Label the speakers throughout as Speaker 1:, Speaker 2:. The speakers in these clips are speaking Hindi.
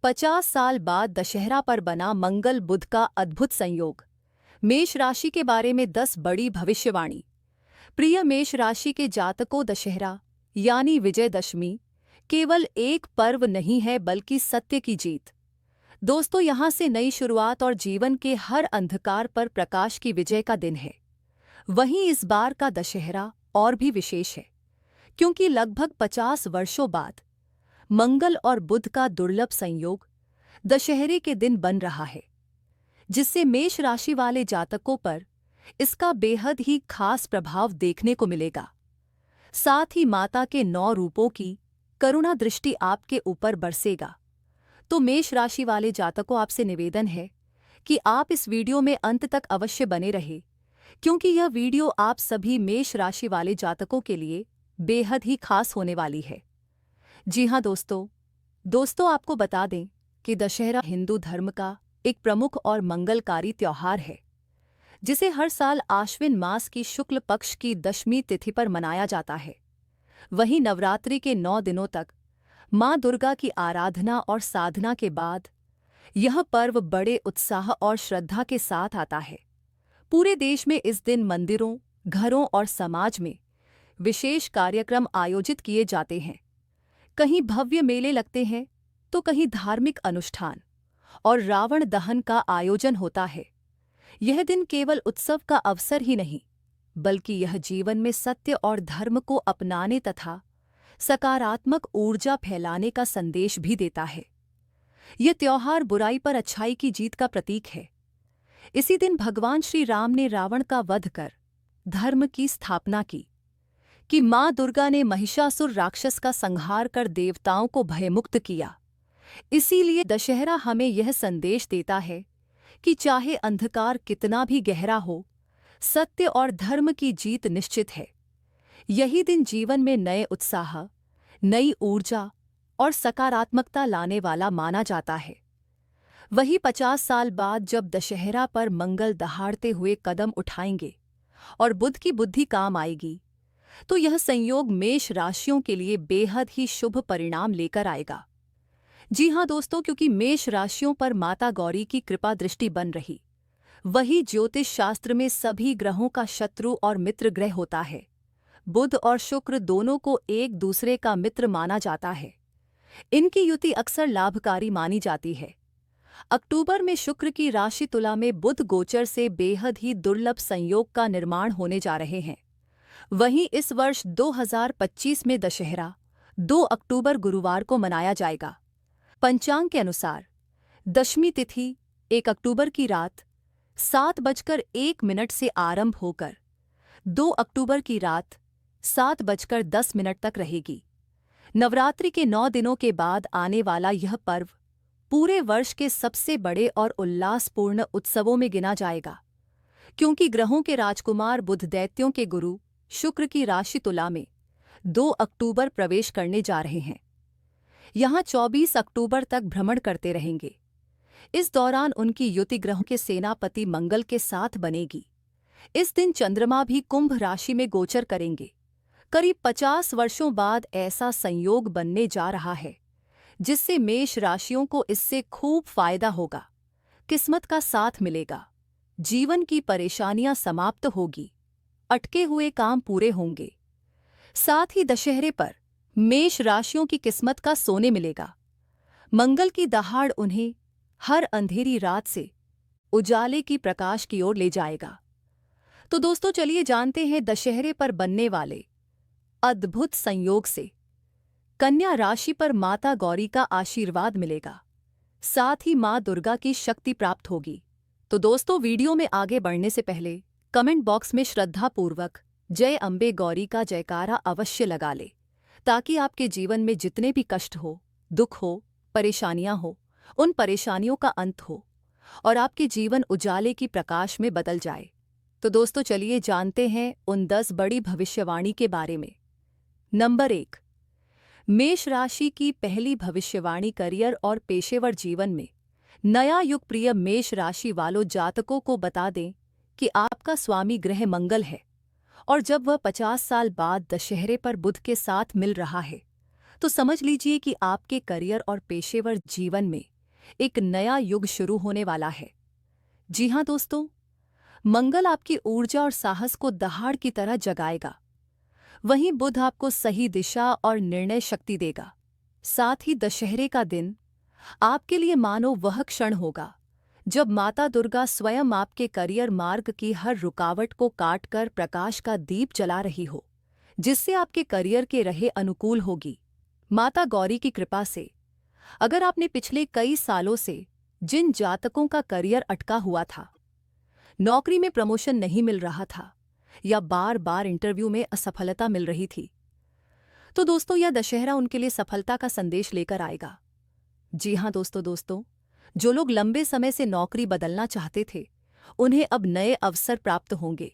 Speaker 1: 50 साल बाद दशहरा पर बना मंगल बुध का अद्भुत संयोग। मेष राशि के बारे में 10 बड़ी भविष्यवाणी। प्रिय मेष राशि के जातकों, दशहरा यानी विजयदशमी केवल एक पर्व नहीं है बल्कि सत्य की जीत। दोस्तों, यहाँ से नई शुरुआत और जीवन के हर अंधकार पर प्रकाश की विजय का दिन है। वहीं इस बार का दशहरा और भी विशेष है क्योंकि लगभग 50 वर्षों बाद मंगल और बुध का दुर्लभ संयोग दशहरे के दिन बन रहा है, जिससे मेष राशि वाले जातकों पर इसका बेहद ही खास प्रभाव देखने को मिलेगा। साथ ही माता के 9 रूपों की करुणा दृष्टि आपके ऊपर बरसेगा। तो मेष राशि वाले जातकों, आपसे निवेदन है कि आप इस वीडियो में अंत तक अवश्य बने रहे, क्योंकि यह वीडियो आप सभी मेष राशि वाले जातकों के लिए बेहद ही खास होने वाली है। जी हाँ दोस्तों, आपको बता दें कि दशहरा हिंदू धर्म का एक प्रमुख और मंगलकारी त्योहार है, जिसे हर साल आश्विन मास की शुक्ल पक्ष की दशमी तिथि पर मनाया जाता है। वहीं नवरात्रि के 9 दिनों तक माँ दुर्गा की आराधना और साधना के बाद यह पर्व बड़े उत्साह और श्रद्धा के साथ आता है। पूरे देश में इस दिन मंदिरों, घरों और समाज में विशेष कार्यक्रम आयोजित किए जाते हैं। कहीं भव्य मेले लगते हैं तो कहीं धार्मिक अनुष्ठान और रावण दहन का आयोजन होता है। यह दिन केवल उत्सव का अवसर ही नहीं, बल्कि यह जीवन में सत्य और धर्म को अपनाने तथा सकारात्मक ऊर्जा फैलाने का संदेश भी देता है। यह त्योहार बुराई पर अच्छाई की जीत का प्रतीक है। इसी दिन भगवान श्री राम ने रावण का वध कर धर्म की स्थापना की कि माँ दुर्गा ने महिषासुर राक्षस का संहार कर देवताओं को भयमुक्त किया। इसीलिए दशहरा हमें यह संदेश देता है कि चाहे अंधकार कितना भी गहरा हो, सत्य और धर्म की जीत निश्चित है। यही दिन जीवन में नए उत्साह, नई ऊर्जा और सकारात्मकता लाने वाला माना जाता है। वही 50 साल बाद जब दशहरा पर मंगल दहाड़ते हुए कदम उठाएंगे और बुध की बुद्धि काम आएगी, तो यह संयोग मेष राशियों के लिए बेहद ही शुभ परिणाम लेकर आएगा। जी हाँ दोस्तों, क्योंकि मेष राशियों पर माता गौरी की कृपा दृष्टि बन रही। वही ज्योतिष शास्त्र में सभी ग्रहों का शत्रु और मित्र ग्रह होता है। बुध और शुक्र दोनों को एक दूसरे का मित्र माना जाता है। इनकी युति अक्सर लाभकारी मानी जाती है। अक्टूबर में शुक्र की राशि तुला में बुध गोचर से बेहद ही दुर्लभ संयोग का निर्माण होने जा रहे हैं। वहीं इस वर्ष 2025 में दशहरा 2 अक्टूबर गुरुवार को मनाया जाएगा। पंचांग के अनुसार दशमी तिथि 1 अक्टूबर की रात 7:01 से आरंभ होकर 2 अक्टूबर की रात 7:10 तक रहेगी। नवरात्रि के 9 दिनों के बाद आने वाला यह पर्व पूरे वर्ष के सबसे बड़े और उल्लासपूर्ण उत्सवों में गिना जाएगा, क्योंकि ग्रहों के राजकुमार बुध दैत्यों के गुरु शुक्र की राशि तुला में 2 अक्टूबर प्रवेश करने जा रहे हैं। यहाँ 24 अक्टूबर तक भ्रमण करते रहेंगे। इस दौरान उनकी युति ग्रहों के सेनापति मंगल के साथ बनेगी। इस दिन चंद्रमा भी कुंभ राशि में गोचर करेंगे। करीब 50 वर्षों बाद ऐसा संयोग बनने जा रहा है, जिससे मेष राशियों को इससे खूब फायदा होगा। किस्मत का साथ मिलेगा, जीवन की परेशानियां समाप्त होगी, अटके हुए काम पूरे होंगे। साथ ही दशहरे पर मेष राशियों की किस्मत का सोने मिलेगा। मंगल की दहाड़ उन्हें हर अंधेरी रात से उजाले की प्रकाश की ओर ले जाएगा। तो दोस्तों, चलिए जानते हैं दशहरे पर बनने वाले अद्भुत संयोग से कन्या राशि पर माता गौरी का आशीर्वाद मिलेगा। साथ ही माँ दुर्गा की शक्ति प्राप्त होगी। तो दोस्तों, वीडियो में आगे बढ़ने से पहले कमेंट बॉक्स में श्रद्धापूर्वक जय अम्बे गौरी का जयकारा अवश्य लगा ले, ताकि आपके जीवन में जितने भी कष्ट हो, दुख हो, परेशानियां हो, उन परेशानियों का अंत हो और आपके जीवन उजाले की प्रकाश में बदल जाए। तो दोस्तों, चलिए जानते हैं उन 10 बड़ी भविष्यवाणी के बारे में। नंबर 1, मेष राशि की पहली भविष्यवाणी करियर और पेशेवर जीवन में नया युग। प्रिय मेष राशि वालों जातकों को बता दें कि आपका स्वामी ग्रह मंगल है, और जब वह 50 साल बाद दशहरे पर बुध के साथ मिल रहा है, तो समझ लीजिए कि आपके करियर और पेशेवर जीवन में एक नया युग शुरू होने वाला है। जी हाँ दोस्तों, मंगल आपकी ऊर्जा और साहस को दहाड़ की तरह जगाएगा। वहीं बुध आपको सही दिशा और निर्णय शक्ति देगा। साथ ही दशहरे का दिन आपके लिए मानो वह क्षण होगा जब माता दुर्गा स्वयं आपके करियर मार्ग की हर रुकावट को काटकर प्रकाश का दीप जला रही हो, जिससे आपके करियर के राह अनुकूल होगी। माता गौरी की कृपा से अगर आपने पिछले कई सालों से जिन जातकों का करियर अटका हुआ था, नौकरी में प्रमोशन नहीं मिल रहा था या बार बार इंटरव्यू में असफलता मिल रही थी, तो दोस्तों यह दशहरा उनके लिए सफलता का संदेश लेकर आएगा। जी हाँ दोस्तों, जो लोग लंबे समय से नौकरी बदलना चाहते थे, उन्हें अब नए अवसर प्राप्त होंगे।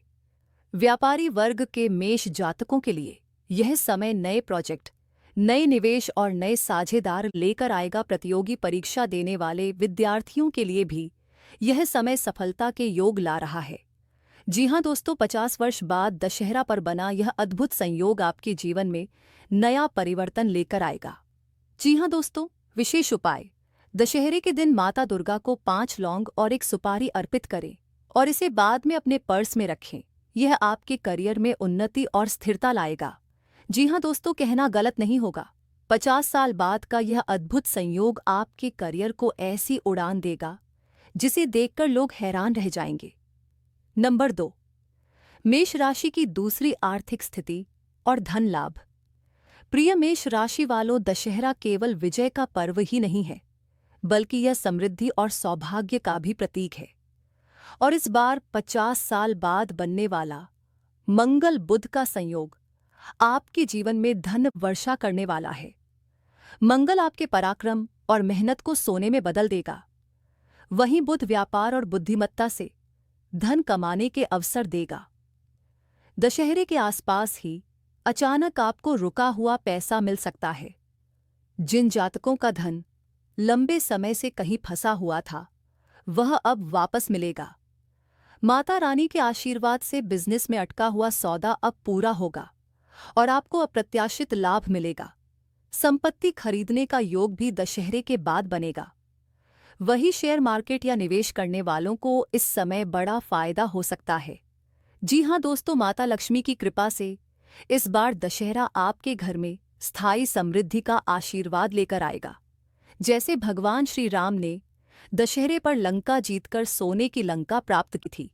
Speaker 1: व्यापारी वर्ग के मेष जातकों के लिए यह समय नए प्रोजेक्ट, नए निवेश और नए साझेदार लेकर आएगा। प्रतियोगी परीक्षा देने वाले विद्यार्थियों के लिए भी यह समय सफलता के योग ला रहा है। जी हाँ दोस्तों, 50 वर्ष बाद दशहरा पर बना यह अद्भुत संयोग आपके जीवन में नया परिवर्तन लेकर आएगा। जी हाँ दोस्तों, विशेष उपाय: दशहरे के दिन माता दुर्गा को 5 लौंग और एक सुपारी अर्पित करें और इसे बाद में अपने पर्स में रखें। यह आपके करियर में उन्नति और स्थिरता लाएगा। जी हाँ दोस्तों, कहना गलत नहीं होगा, 50 साल बाद का यह अद्भुत संयोग आपके करियर को ऐसी उड़ान देगा जिसे देखकर लोग हैरान रह जाएंगे। नंबर 2, मेष राशि की दूसरी आर्थिक स्थिति और धन लाभ। प्रिय मेष राशि वालों, दशहरा केवल विजय का पर्व ही नहीं है, बल्कि यह समृद्धि और सौभाग्य का भी प्रतीक है। और इस बार 50 साल बाद बनने वाला मंगल बुध का संयोग आपके जीवन में धन वर्षा करने वाला है। मंगल आपके पराक्रम और मेहनत को सोने में बदल देगा। वहीं बुध व्यापार और बुद्धिमत्ता से धन कमाने के अवसर देगा। दशहरे के आसपास ही अचानक आपको रुका हुआ पैसा मिल सकता है। जिन जातकों का धन लंबे समय से कहीं फंसा हुआ था, वह अब वापस मिलेगा। माता रानी के आशीर्वाद से बिजनेस में अटका हुआ सौदा अब पूरा होगा और आपको अप्रत्याशित लाभ मिलेगा। संपत्ति खरीदने का योग भी दशहरे के बाद बनेगा। वही शेयर मार्केट या निवेश करने वालों को इस समय बड़ा फायदा हो सकता है। जी हाँ दोस्तों, माता लक्ष्मी की कृपा से इस बार दशहरा आपके घर में स्थायी समृद्धि का आशीर्वाद लेकर आएगा। जैसे भगवान श्री राम ने दशहरे पर लंका जीतकर सोने की लंका प्राप्त की थी,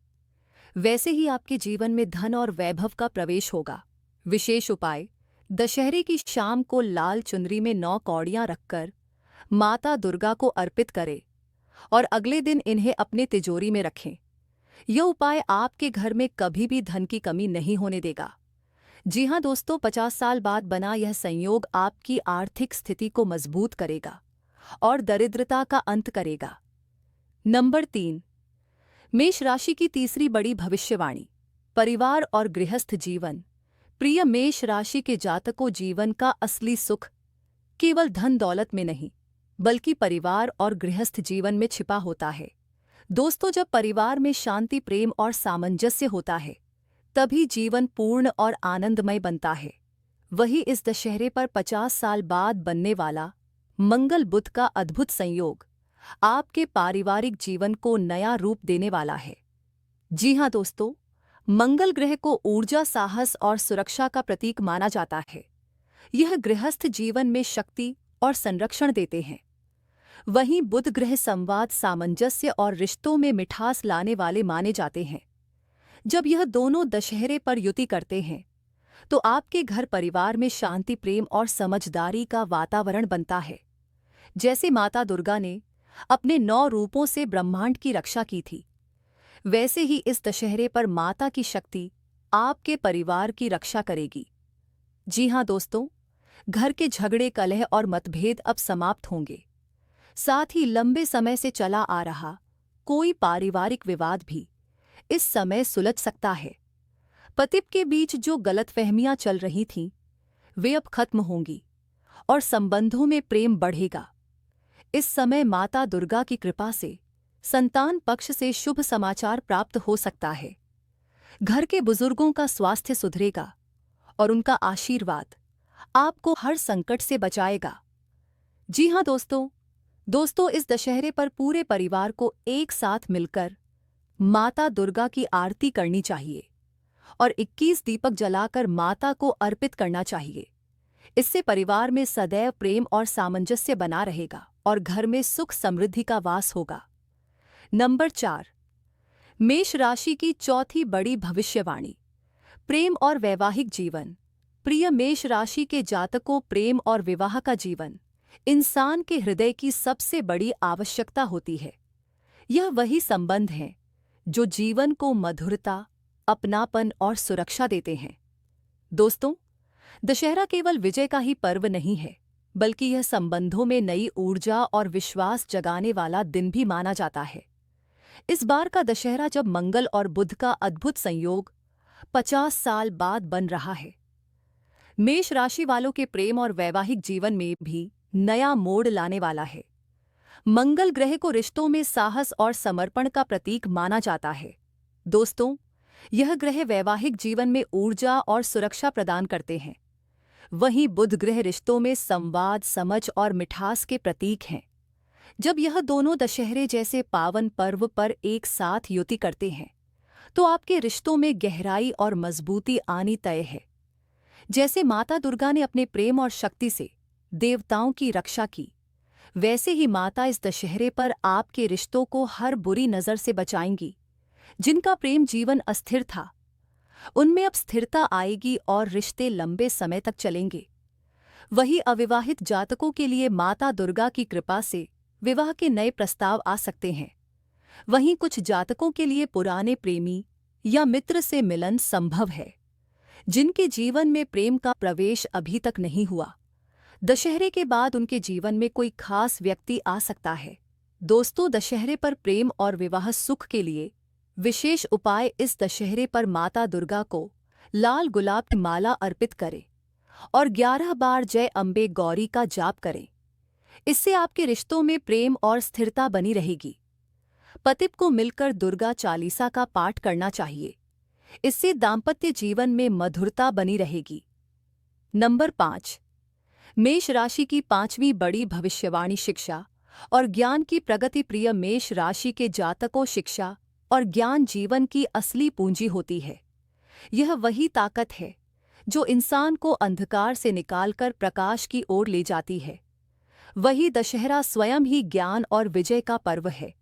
Speaker 1: वैसे ही आपके जीवन में धन और वैभव का प्रवेश होगा। विशेष उपाय: दशहरे की शाम को लाल चुनरी में 9 कौड़ियां रखकर माता दुर्गा को अर्पित करें और अगले दिन इन्हें अपने तिजोरी में रखें। यह उपाय आपके घर में कभी भी धन की कमी नहीं होने देगा। जी हाँ दोस्तों, 50 साल बाद बना यह संयोग आपकी आर्थिक स्थिति को मजबूत करेगा और दरिद्रता का अंत करेगा। नंबर 3, मेष राशि की तीसरी बड़ी भविष्यवाणी, परिवार और गृहस्थ जीवन। प्रिय मेष राशि के जातकों, जीवन का असली सुख केवल धन दौलत में नहीं, बल्कि परिवार और गृहस्थ जीवन में छिपा होता है। दोस्तों, जब परिवार में शांति, प्रेम और सामंजस्य होता है, तभी जीवन पूर्ण और आनंदमय बनता है। वही इस दशहरे पर 50 साल बाद बनने वाला मंगल बुध का अद्भुत संयोग आपके पारिवारिक जीवन को नया रूप देने वाला है। जी हाँ दोस्तों, मंगल ग्रह को ऊर्जा, साहस और सुरक्षा का प्रतीक माना जाता है। यह गृहस्थ जीवन में शक्ति और संरक्षण देते हैं। वहीं बुध ग्रह संवाद, सामंजस्य और रिश्तों में मिठास लाने वाले माने जाते हैं। जब यह दोनों दशहरे पर युति करते हैं, तो आपके घर परिवार में शांति, प्रेम और समझदारी का वातावरण बनता है। जैसे माता दुर्गा ने अपने 9 रूपों से ब्रह्मांड की रक्षा की थी, वैसे ही इस दशहरे पर माता की शक्ति आपके परिवार की रक्षा करेगी। जी हाँ दोस्तों, घर के झगड़े, कलह और मतभेद अब समाप्त होंगे। साथ ही लंबे समय से चला आ रहा कोई पारिवारिक विवाद भी इस समय सुलझ सकता है। पति के बीच जो गलतफहमियां चल रही थीं, वे अब खत्म होंगी और संबंधों में प्रेम बढ़ेगा। इस समय माता दुर्गा की कृपा से संतान पक्ष से शुभ समाचार प्राप्त हो सकता है। घर के बुजुर्गों का स्वास्थ्य सुधरेगा और उनका आशीर्वाद आपको हर संकट से बचाएगा। जी हाँ दोस्तों इस दशहरे पर पूरे परिवार को एक साथ मिलकर माता दुर्गा की आरती करनी चाहिए और 21 दीपक जलाकर माता को अर्पित करना चाहिए। इससे परिवार में सदैव प्रेम और सामंजस्य बना रहेगा और घर में सुख समृद्धि का वास होगा। नंबर 4, मेष राशि की चौथी बड़ी भविष्यवाणी, प्रेम और वैवाहिक जीवन। प्रिय मेष राशि के जातकों, प्रेम और विवाह का जीवन इंसान के हृदय की सबसे बड़ी आवश्यकता होती है। यह वही संबंध हैं जो जीवन को मधुरता, अपनापन और सुरक्षा देते हैं। दोस्तों, दशहरा केवल विजय का ही पर्व नहीं है, बल्कि यह संबंधों में नई ऊर्जा और विश्वास जगाने वाला दिन भी माना जाता है। इस बार का दशहरा जब मंगल और बुध का अद्भुत संयोग 50 साल बाद बन रहा है, मेष राशि वालों के प्रेम और वैवाहिक जीवन में भी नया मोड़ लाने वाला है। मंगल ग्रह को रिश्तों में साहस और समर्पण का प्रतीक माना जाता है। दोस्तों, यह ग्रह वैवाहिक जीवन में ऊर्जा और सुरक्षा प्रदान करते हैं। वहीं बुध ग्रह रिश्तों में संवाद, समझ और मिठास के प्रतीक हैं। जब यह दोनों दशहरे जैसे पावन पर्व पर एक साथ युति करते हैं, तो आपके रिश्तों में गहराई और मजबूती आनी तय है। जैसे माता दुर्गा ने अपने प्रेम और शक्ति से देवताओं की रक्षा की, वैसे ही माता इस दशहरे पर आपके रिश्तों को हर बुरी नज़र से बचाएंगी। जिनका प्रेम जीवन अस्थिर था, उनमें अब स्थिरता आएगी और रिश्ते लंबे समय तक चलेंगे। वही अविवाहित जातकों के लिए माता दुर्गा की कृपा से विवाह के नए प्रस्ताव आ सकते हैं। वहीं कुछ जातकों के लिए पुराने प्रेमी या मित्र से मिलन संभव है, जिनके जीवन में प्रेम का प्रवेश अभी तक नहीं हुआ। दशहरे के बाद उनके जीवन में कोई खास व्यक्ति आ सकता है। दोस्तों, दशहरे पर प्रेम और विवाह सुख के लिए विशेष उपाय। इस दशहरे पर माता दुर्गा को लाल गुलाब की माला अर्पित करें और 11 बार जय अम्बे गौरी का जाप करें। इससे आपके रिश्तों में प्रेम और स्थिरता बनी रहेगी। पति को मिलकर दुर्गा चालीसा का पाठ करना चाहिए। इससे दाम्पत्य जीवन में मधुरता बनी रहेगी। नंबर 5, मेष राशि की पांचवी बड़ी भविष्यवाणी, शिक्षा और ज्ञान की प्रगति। प्रिय मेष राशि के जातकों, शिक्षा और ज्ञान जीवन की असली पूंजी होती है। यह वही ताकत है जो इंसान को अंधकार से निकालकर प्रकाश की ओर ले जाती है। वही दशहरा स्वयं ही ज्ञान और विजय का पर्व है।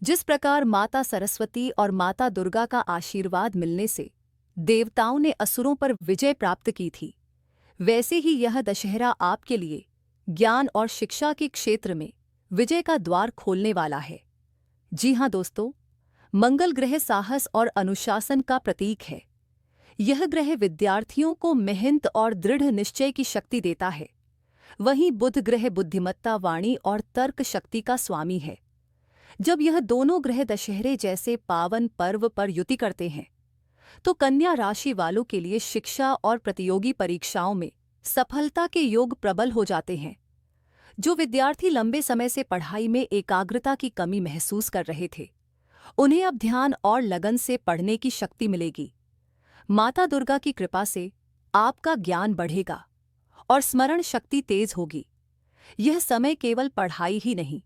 Speaker 1: जिस प्रकार माता सरस्वती और माता दुर्गा का आशीर्वाद मिलने से देवताओं ने असुरों पर विजय प्राप्त की थी, वैसे ही यह दशहरा आपके लिए ज्ञान और शिक्षा के क्षेत्र में विजय का द्वार खोलने वाला है। जी हाँ दोस्तों, मंगल ग्रह साहस और अनुशासन का प्रतीक है। यह ग्रह विद्यार्थियों को मेहनत और दृढ़ निश्चय की शक्ति देता है। वहीं बुध ग्रह बुद्धिमत्ता, वाणी और तर्क शक्ति का स्वामी है। जब यह दोनों ग्रह दशहरे जैसे पावन पर्व पर युति करते हैं, तो कन्या राशि वालों के लिए शिक्षा और प्रतियोगी परीक्षाओं में सफलता के योग प्रबल हो जाते हैं। जो विद्यार्थी लंबे समय से पढ़ाई में एकाग्रता की कमी महसूस कर रहे थे, उन्हें अब ध्यान और लगन से पढ़ने की शक्ति मिलेगी। माता दुर्गा की कृपा से आपका ज्ञान बढ़ेगा और स्मरण शक्ति तेज होगी। यह समय केवल पढ़ाई ही नहीं,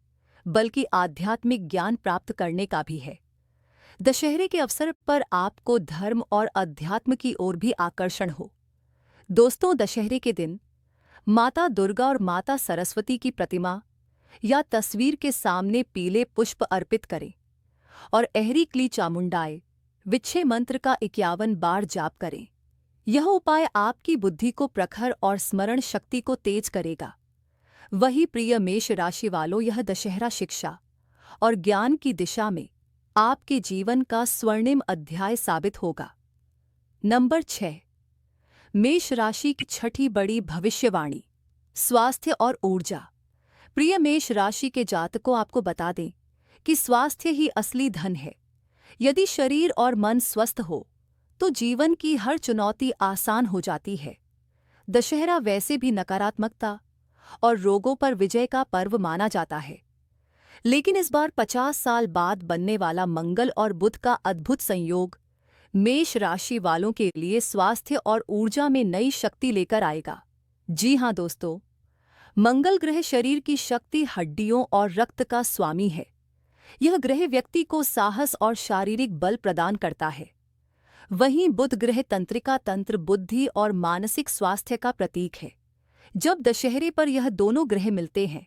Speaker 1: बल्कि आध्यात्मिक ज्ञान प्राप्त करने का भी है। दशहरे के अवसर पर आपको धर्म और अध्यात्म की ओर भी आकर्षण हो। दोस्तों, दशहरे के दिन माता दुर्गा और माता सरस्वती की प्रतिमा या तस्वीर के सामने पीले पुष्प अर्पित करें और अहरी क्ली चामुंडाए विच्छे मंत्र का 51 बार जाप करें। यह उपाय आपकी बुद्धि को प्रखर और स्मरण शक्ति को तेज करेगा। वही प्रिय मेष राशि वालों, यह दशहरा शिक्षा और ज्ञान की दिशा में आपके जीवन का स्वर्णिम अध्याय साबित होगा। नंबर 6, मेष राशि की छठी बड़ी भविष्यवाणी, स्वास्थ्य और ऊर्जा। प्रिय मेष राशि के जातकों, आपको बता दें कि स्वास्थ्य ही असली धन है। यदि शरीर और मन स्वस्थ हो तो जीवन की हर चुनौती आसान हो जाती है। दशहरा वैसे भी नकारात्मकता और रोगों पर विजय का पर्व माना जाता है, लेकिन इस बार 50 साल बाद बनने वाला मंगल और बुध का अद्भुत संयोग मेष राशि वालों के लिए स्वास्थ्य और ऊर्जा में नई शक्ति लेकर आएगा। जी हाँ दोस्तों, मंगल ग्रह शरीर की शक्ति, हड्डियों और रक्त का स्वामी है। यह ग्रह व्यक्ति को साहस और शारीरिक बल प्रदान करता है। वहीं बुध ग्रह तंत्रिका तंत्र, बुद्धि और मानसिक स्वास्थ्य का प्रतीक है। जब दशहरे पर यह दोनों ग्रह मिलते हैं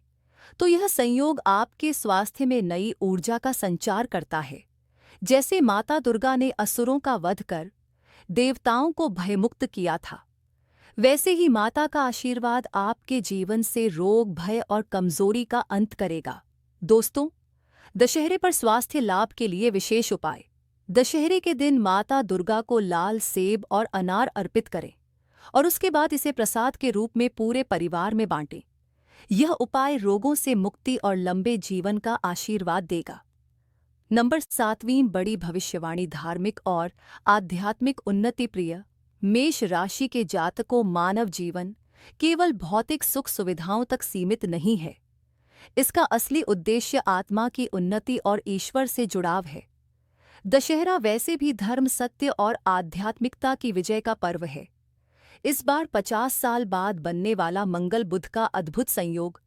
Speaker 1: तो यह संयोग आपके स्वास्थ्य में नई ऊर्जा का संचार करता है। जैसे माता दुर्गा ने असुरों का वध कर देवताओं को भयमुक्त किया था, वैसे ही माता का आशीर्वाद आपके जीवन से रोग, भय और कमजोरी का अंत करेगा। दोस्तों, दशहरे पर स्वास्थ्य लाभ के लिए विशेष उपाय। दशहरे के दिन माता दुर्गा को लाल सेब और अनार अर्पित करें और उसके बाद इसे प्रसाद के रूप में पूरे परिवार में बांटें। यह उपाय रोगों से मुक्ति और लंबे जीवन का आशीर्वाद देगा। नंबर 7वीं बड़ी भविष्यवाणी, धार्मिक और आध्यात्मिक उन्नति। प्रिय मेष राशि के जातकों, मानव जीवन केवल भौतिक सुख सुविधाओं तक सीमित नहीं है। इसका असली उद्देश्य आत्मा की उन्नति और ईश्वर से जुड़ाव है। दशहरा वैसे भी धर्म, सत्य और आध्यात्मिकता की विजय का पर्व है। इस बार 50 साल बाद बनने वाला मंगल बुध का अद्भुत संयोग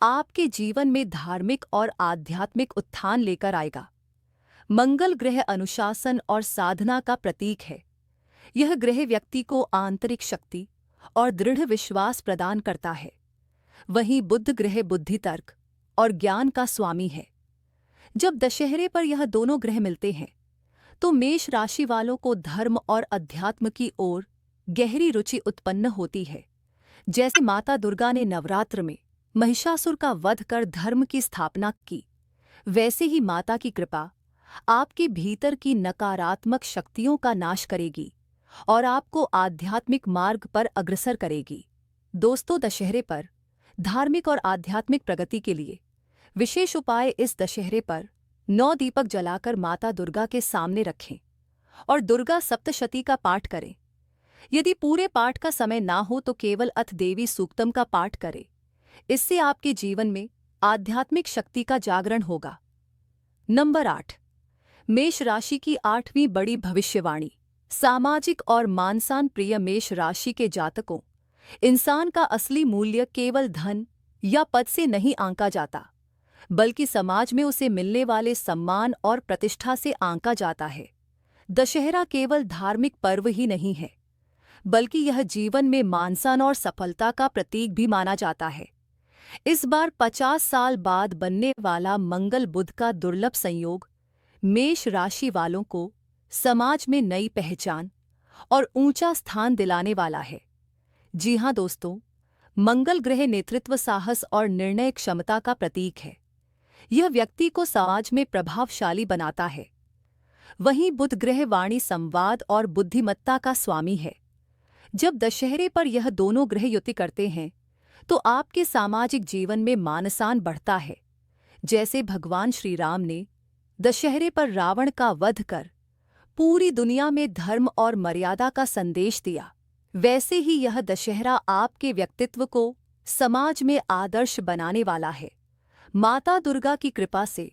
Speaker 1: आपके जीवन में धार्मिक और आध्यात्मिक उत्थान लेकर आएगा। मंगल ग्रह अनुशासन और साधना का प्रतीक है। यह ग्रह व्यक्ति को आंतरिक शक्ति और दृढ़ विश्वास प्रदान करता है। वहीं बुध ग्रह बुद्धि, तर्क और ज्ञान का स्वामी है। जब दशहरे पर यह दोनों ग्रह मिलते हैं तो मेष राशि वालों को धर्म और अध्यात्म की ओर गहरी रुचि उत्पन्न होती है। जैसे माता दुर्गा ने नवरात्र में महिषासुर का वध कर धर्म की स्थापना की, वैसे ही माता की कृपा आपके भीतर की नकारात्मक शक्तियों का नाश करेगी और आपको आध्यात्मिक मार्ग पर अग्रसर करेगी। दोस्तों, दशहरे पर धार्मिक और आध्यात्मिक प्रगति के लिए विशेष उपाय। इस दशहरे पर 9 दीपक जलाकर माता दुर्गा के सामने रखें और दुर्गा सप्तशती का पाठ करें। यदि पूरे पाठ का समय ना हो तो केवल अथ देवी सूक्तम का पाठ करें। इससे आपके जीवन में आध्यात्मिक शक्ति का जागरण होगा। नंबर 8, मेष राशि की 8वीं बड़ी भविष्यवाणी, सामाजिक और मानसान। प्रिय मेष राशि के जातकों, इंसान का असली मूल्य केवल धन या पद से नहीं आंका जाता, बल्कि समाज में उसे मिलने वाले सम्मान और प्रतिष्ठा से आंका जाता है। दशहरा केवल धार्मिक पर्व ही नहीं है, बल्कि यह जीवन में मानसान और सफलता का प्रतीक भी माना जाता है। इस बार 50 साल बाद बनने वाला मंगल बुध का दुर्लभ संयोग मेष राशि वालों को समाज में नई पहचान और ऊंचा स्थान दिलाने वाला है। जी हाँ दोस्तों, मंगल ग्रह नेतृत्व, साहस और निर्णय क्षमता का प्रतीक है। यह व्यक्ति को समाज में प्रभावशाली बनाता है। वहीं बुध ग्रह वाणी, संवाद और बुद्धिमत्ता का स्वामी है। जब दशहरे पर यह दोनों ग्रह युति करते हैं तो आपके सामाजिक जीवन में मानसान बढ़ता है। जैसे भगवान श्री राम ने दशहरे पर रावण का वध कर पूरी दुनिया में धर्म और मर्यादा का संदेश दिया, वैसे ही यह दशहरा आपके व्यक्तित्व को समाज में आदर्श बनाने वाला है। माता दुर्गा की कृपा से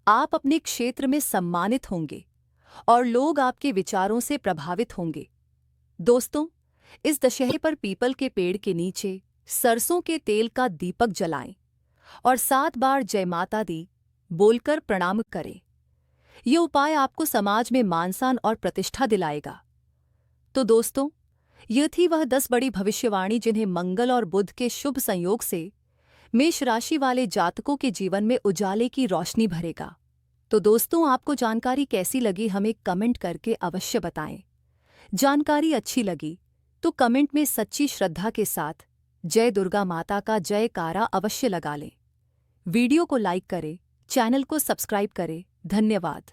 Speaker 1: आप अपने क्षेत्र में सम्मानित होंगे और लोग आपके विचारों से प्रभावित होंगे। दोस्तों, इस दशहरे पर पीपल के पेड़ के नीचे सरसों के तेल का दीपक जलाएं और 7 बार जय माता दी बोलकर प्रणाम करें। ये उपाय आपको समाज में मानसान और प्रतिष्ठा दिलाएगा। तो दोस्तों, ये थी वह 10 बड़ी भविष्यवाणी जिन्हें मंगल और बुध के शुभ संयोग से मेष राशि वाले जातकों के जीवन में उजाले की रोशनी भरेगा। तो दोस्तों, आपको जानकारी कैसी लगी हमें कमेंट करके अवश्य बताएं। जानकारी अच्छी लगी तो कमेंट में सच्ची श्रद्धा के साथ जय दुर्गा माता का जयकारा अवश्य लगा लें। वीडियो को लाइक करें, चैनल को सब्सक्राइब करें। धन्यवाद।